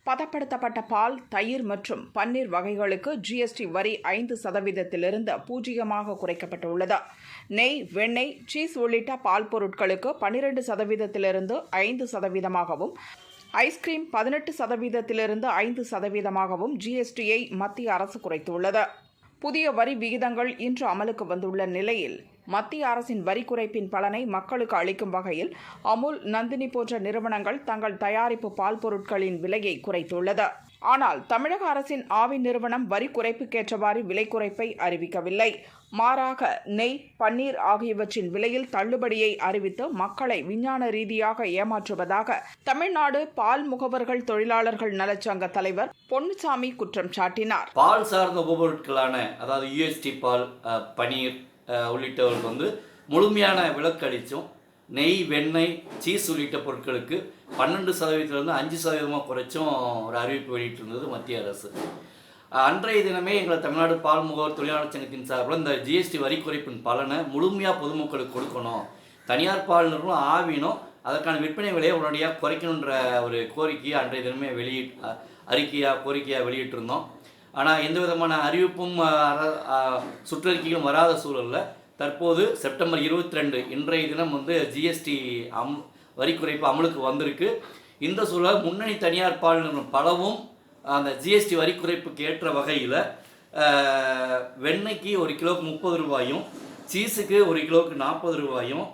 பதப்படுத்தப்பட்ட பால், தயிர் மற்றும் பன்னீர் வகைகளுக்கு ஜிஎஸ்டி வரி 5%லிருந்து 0% குறைக்கப்பட்டுள்ளது. நெய், வெண்ணெய், சீஸ் உள்ளிட்ட பால் பொருட்களுக்கு 12%லிருந்து 5%ஆகவும், ஐஸ்கிரீம் 18%லிருந்து 5%ஆகவும் ஜிஎஸ்டியை மத்திய அரசு குறைத்துள்ளது. புதிய வரி விகிதங்கள் இன்று அமலுக்கு வந்துள்ள நிலையில் மத்திய அரசின் வரி குறைப்பின் பலனை மக்களுக்கு அளிக்கும் வகையில் அமுல், நந்தினி போன்ற நிறுவனங்கள் தங்கள் தயாரிப்பு பால் பொருட்களின் விலையை குறைத்துள்ளது. ஆனால் தமிழக அரசின் ஆவின் நிறுவனம் வரி குறைப்புக்கேற்றவாறு விலை குறைப்பை அறிவிக்கவில்லை. மாறாக நெய், பன்னீர் ஆகியவற்றின் விலையில் தள்ளுபடியை அறிவித்து மக்களை விஞ்ஞான ரீதியாக ஏமாற்றுவதாக தமிழ்நாடு பால் முகவர்கள் தொழிலாளர்கள் நலச்சங்க தலைவர் பொன்னுசாமி குற்றம் சாட்டினார். பால் சார்ந்த உபபொருட்களான அதாவது யூஎஸ்டி பால், பன்னீர் உள்ளிட்டவர்களுக்கு முழுமையான விலக்கு அளித்தும், நெய், வெண்ணெய், சீஸ் உள்ளிட்ட பொருட்களுக்கு 12%லிருந்து 5% குறைச்சும் ஒரு அறிவிப்பு வெளியிட்டிருந்தது மத்திய அரசு. அன்றைய தினமே எங்களை தமிழ்நாடு பால் முகவர் தொழிலாளர் சங்கத்தின் சார்பில் இந்த ஜிஎஸ்டி வரி குறைப்பின் பலனை முழுமையாக பொதுமக்களுக்கு கொடுக்கணும், தனியார் பால் நிறுவனம் ஆவினும் அதற்கான விற்பனை விலையை உடனடியாக குறைக்கணுன்ற ஒரு கோரிக்கையை அன்றைய தினமே கோரிக்கையாக வெளியிட்டிருந்தோம். ஆனால் எந்த விதமான அறிவிப்பும் சுற்றறிக்கையும் வராத சூழலில் தற்போது செப்டம்பர் 22 இன்றைய தினம் ஜிஎஸ்டி வரி குறைப்பு அமலுக்கு வந்திருக்கு. இந்த சூழல் முன்னணி தனியார் பால் நிறுவனம் பலவும் அந்த ஜிஎஸ்டி வரி குறைப்புக்கு ஏற்ற வகையில் வெண்ணெய்க்கு 1 கிலோவுக்கு 30 ரூபாயும், சீஸுக்கு 1 கிலோவுக்கு 40 ரூபாயும்,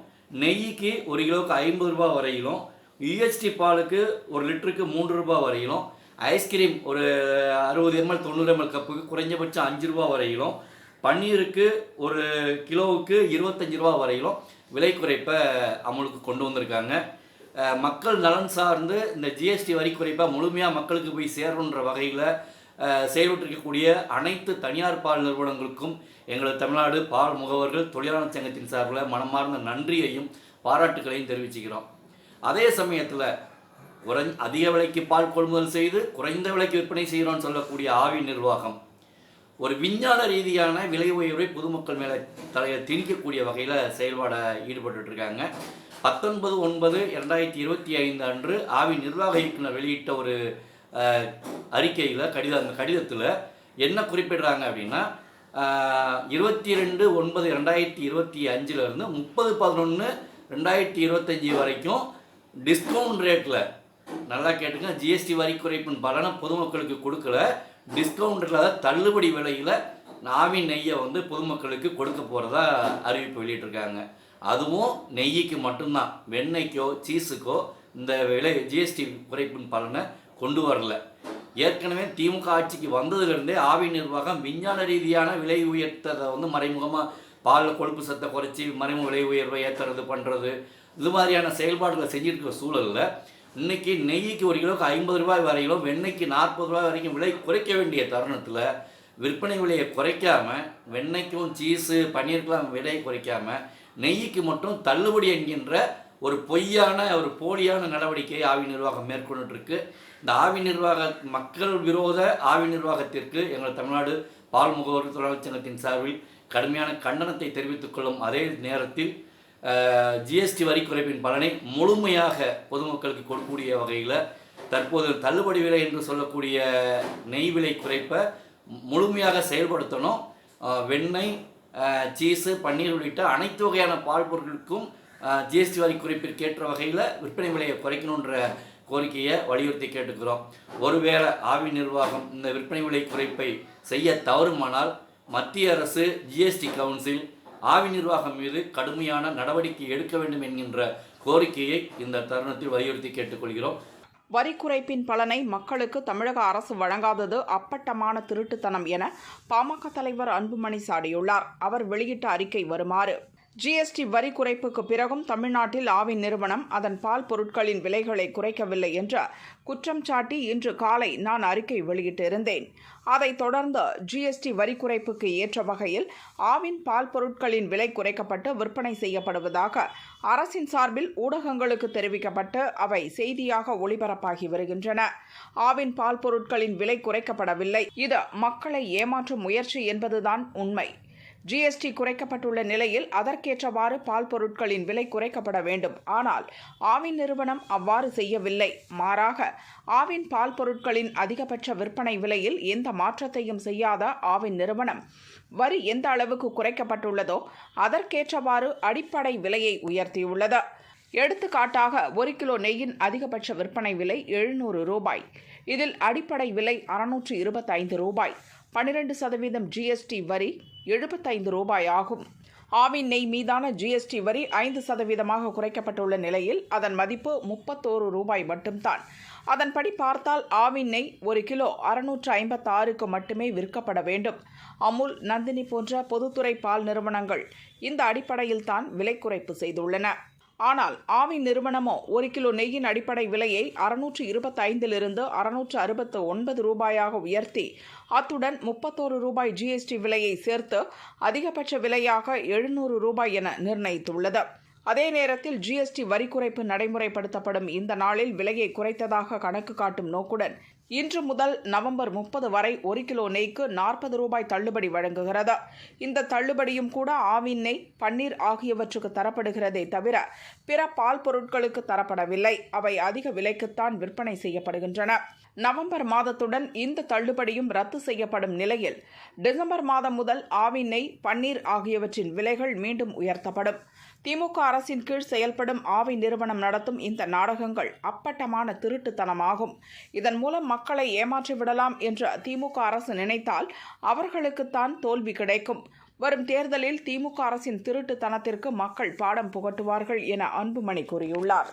நெய்க்கு 1 கிலோவுக்கு 50 ரூபாய் வரையிலும், யூஎஸ்டி பாலுக்கு 1 லிட்டருக்கு 3 ரூபாய் வரையிலும், ஐஸ்கிரீம் ஒரு 60 ml 90 ml கப்புக்கு குறைஞ்சபட்சம் 5 ரூபா வரையிலும், பன்னீருக்கு 1 கிலோவுக்கு 25 ரூபா வரையிலும் விலை குறைப்பை அமலுக்கு கொண்டு வந்திருக்காங்க. மக்கள் நலன் சார்ந்து இந்த ஜிஎஸ்டி வரி குறைப்பை முழுமையாக மக்களுக்கு போய் சேரணுன்ற வகையில் செயல்பட்டிருக்கக்கூடிய அனைத்து தனியார் பால் நிறுவனங்களுக்கும் எங்களது தமிழ்நாடு பால் முகவர்கள் தொழிலாளர் சங்கத்தின் சார்பில் மனமார்ந்த நன்றியையும் பாராட்டுகளையும் தெரிவிச்சுக்கிறோம். அதே சமயத்தில் அதிக விலைக்கு பால் கொள்முதல் செய்து குறைந்த விலைக்கு விற்பனை செய்கிறோன்னு சொல்லக்கூடிய ஆவின் நிர்வாகம் ஒரு விஞ்ஞான ரீதியான விலை உயர்வை பொதுமக்கள் மேலே திணிக்கக்கூடிய வகையில் செயல்பாட ஈடுபட்டுருக்காங்க. 19/9/2025 அன்று ஆவின் நிர்வாக இயக்குனர் வெளியிட்ட ஒரு அறிக்கையில் அந்த கடிதத்தில் என்ன குறிப்பிடுறாங்க அப்படின்னா, 22/9/2025 30/11/2025 வரைக்கும் டிஸ்கவுண்ட் ரேட்டில், நல்லா கேட்டுங்க, ஜிஎஸ்டி வரி குறைப்பின் பலனை பொதுமக்களுக்கு கொடுக்கல, டிஸ்கவுண்டில் தள்ளுபடி விலையில் ஆவின் நெய்யை பொதுமக்களுக்கு கொடுக்க போகிறதா அறிவிப்பு வெளியிட்டிருக்காங்க. அதுவும் நெய்யிக்கு மட்டும்தான், வெண்ணெய்க்கோ சீஸுக்கோ இந்த விலை ஜிஎஸ்டி குறைப்பின் பலனை கொண்டு வரல. ஏற்கனவே திமுக ஆட்சிக்கு வந்ததுலேருந்தே ஆவின் நிர்வாகம் விஞ்ஞான ரீதியான விலை உயர்த்ததை மறைமுகமாக பாலில் கொழுப்பு சத்தை குறைச்சி மறைமுக விலை உயர்வை ஏற்றுறது பண்ணுறது, இது மாதிரியான செயல்பாடுகளை செஞ்சுருக்கிற சூழலில் இன்றைக்கி நெய்க்கு 1 கிலோவுக்கு 50 ரூபாய் வரையிலும், வெண்ணெய்க்கு 40 ரூபாய் வரைக்கும் விலை குறைக்க வேண்டிய தருணத்தில் விற்பனை விலையை குறைக்காமல், வெண்ணெய்க்கும் சீஸு பன்னீருக்கெல்லாம் விலையை குறைக்காமல் நெய்க்கு மட்டும் தள்ளுபடி என்கின்ற ஒரு பொய்யான ஒரு போலியான நடவடிக்கையை ஆவின் நிர்வாகம் மேற்கொண்டுருக்கு. இந்த ஆவின் நிர்வாக மக்கள் விரோத ஆவின் நிர்வாகத்திற்கு எங்கள் தமிழ்நாடு பால் முகவர் தொழிலாளர் சங்கத்தின் சார்பில் கடுமையான கண்டனத்தை தெரிவித்துக் கொள்ளும் அதே நேரத்தில் ஜிஎஸ்டி வரி குறைப்பின் பலனை முழுமையாக பொதுமக்களுக்கு கொடுக்கக்கூடிய வகையில் தற்போது தள்ளுபடி விலை என்று சொல்லக்கூடிய நெய் விலை குறைப்பை முழுமையாக செயல்படுத்தணும். வெண்ணெய், சீஸு, பன்னீர் உள்ளிட்ட அனைத்து வகையான பால் பொருட்களுக்கும் ஜிஎஸ்டி வரி குறைப்பிற்கேற்ற வகையில் விற்பனை விலையை குறைக்கணுன்ற கோரிக்கையை வலியுறுத்தி கேட்டுக்கிறோம். ஒருவேளை ஆவின் நிர்வாகம் இந்த விற்பனை விலை குறைப்பை செய்ய தவறுமானால் மத்திய அரசு, ஜிஎஸ்டி கவுன்சில் ஆவின் நிர்வாகம் மீது கடுமையான நடவடிக்கை எடுக்க வேண்டும் என்கின்ற கோரிக்கையை இந்த தருணத்தில் வலியுறுத்தி கேட்டுக்கொள்கிறோம். வரி குறைப்பின் பலனை மக்களுக்கு தமிழக அரசு வழங்காதது அப்பட்டமான திருட்டுத்தனம் என பாமக தலைவர் அன்புமணி சாடியுள்ளார். அவர் வெளியிட்ட அறிக்கை வருமாறு: ஜிஎஸ்டி வரி குறைப்புக்கு பிறகும் தமிழ்நாட்டில் ஆவின் நிறுவனம் அதன் பால் பொருட்களின் விலைகளை குறைக்கவில்லை என்ற குற்றம் சாட்டி இன்று காலை நான் அறிக்கை வெளியிட்டிருந்தேன். அதைத் தொடர்ந்து ஜிஎஸ்டி வரி குறைப்புக்கு ஏற்ற வகையில் ஆவின் பால் பொருட்களின் விலை குறைக்கப்பட்டு விற்பனை செய்யப்படுவதாக அரசின் சார்பில் ஊடகங்களுக்கு தெரிவிக்கப்பட்டு அவை செய்தியாக ஒளிபரப்பாகி வருகின்றன. ஆவின் பால் பொருட்களின் விலை குறைக்கப்படவில்லை. இது மக்களை ஏமாற்றும் முயற்சி என்பதுதான் உண்மை. ஜிஎஸ்டி குறைக்கப்பட்டுள்ள நிலையில் அதற்கேற்றவாறு பால் பொருட்களின் விலை குறைக்கப்பட வேண்டும். ஆனால் ஆவின் நிறுவனம் அவ்வாறு செய்யவில்லை. மாறாக ஆவின் பால் பொருட்களின் அதிகபட்ச விற்பனை விலையில் எந்த மாற்றத்தையும் செய்யாத ஆவின் நிறுவனம் வரி எந்த அளவுக்கு குறைக்கப்பட்டுள்ளதோ அதற்கேற்றவாறு அடிப்படை விலையை உயர்த்தியுள்ளது. எடுத்துக்காட்டாக 1 கிலோ நெய்யின் அதிகபட்ச விற்பனை விலை 700 ரூபாய். இதில் அடிப்படை விலை 625 ரூபாய். 12% ஜிஎஸ்டி வரி 75 ரூபாய் ஆகும். ஆவின் நெய் மீதான ஜிஎஸ்டி வரி 5% குறைக்கப்பட்டுள்ள நிலையில் அதன் மதிப்பு 31 ரூபாய் மட்டும்தான். அதன்படி பார்த்தால் ஆவின் நெய் 1 கிலோ 656க்கு மட்டுமே விற்கப்பட வேண்டும். அமுல், நந்தினி போன்ற பொதுத்துறை பால் நிறுவனங்கள் இந்த அடிப்படையில் தான் விலை குறைப்பு செய்துள்ளன. ஆனால் ஆவின் நிறுவனமோ 1 கிலோ நெய்யின் அடிப்படை விலையை 625லிருந்து 669 ரூபாயாக உயர்த்தி அத்துடன் 31 ரூபாய் ஜிஎஸ்டி விலையை சேர்த்து அதிகபட்ச விலையாக 700 ரூபாய் என நிர்ணயித்துள்ளது. அதே நேரத்தில் ஜிஎஸ்டி வரி குறைப்பு நடைமுறைப்படுத்தப்படும் இந்த நாளில் விலையை குறைத்ததாக கணக்கு காட்டும் நோக்குடன் இன்று முதல் நவம்பர் 30 வரை 1 கிலோ நெய்க்கு 40 ரூபாய் தள்ளுபடி வழங்குகிறது. இந்த தள்ளுபடியும் கூட ஆவின் நெய், பன்னீர் ஆகியவற்றுக்கு தரப்படுகிறதே தவிர பிற பால் பொருட்களுக்கு தரப்படவில்லை. அவை அதிக விலைக்குத்தான் விற்பனை செய்யப்படுகின்றன. நவம்பர் மாதத்துடன் இந்த தள்ளுபடியும் ரத்து செய்யப்படும் நிலையில் டிசம்பர் மாதம் முதல் ஆவின் நெய், பன்னீர் ஆகியவற்றின் விலைகள் மீண்டும் உயர்த்தப்படும். திமுக அரசின் கீழ் செயல்படும் ஆவின் நிறுவனம் நடத்தும் இந்த நாடகங்கள் அப்பட்டமான திருட்டுத்தனமாகும். இதன் மூலம் மக்களை ஏமாற்றிவிடலாம் என்று திமுக அரசு நினைத்தால் அவர்களுக்குத்தான் தோல்வி கிடைக்கும். வரும் தேர்தலில் திமுக அரசின் திருட்டுத்தனத்திற்கு மக்கள் பாடம் புகட்டுவார்கள் என அன்புமணி கூறியுள்ளார்.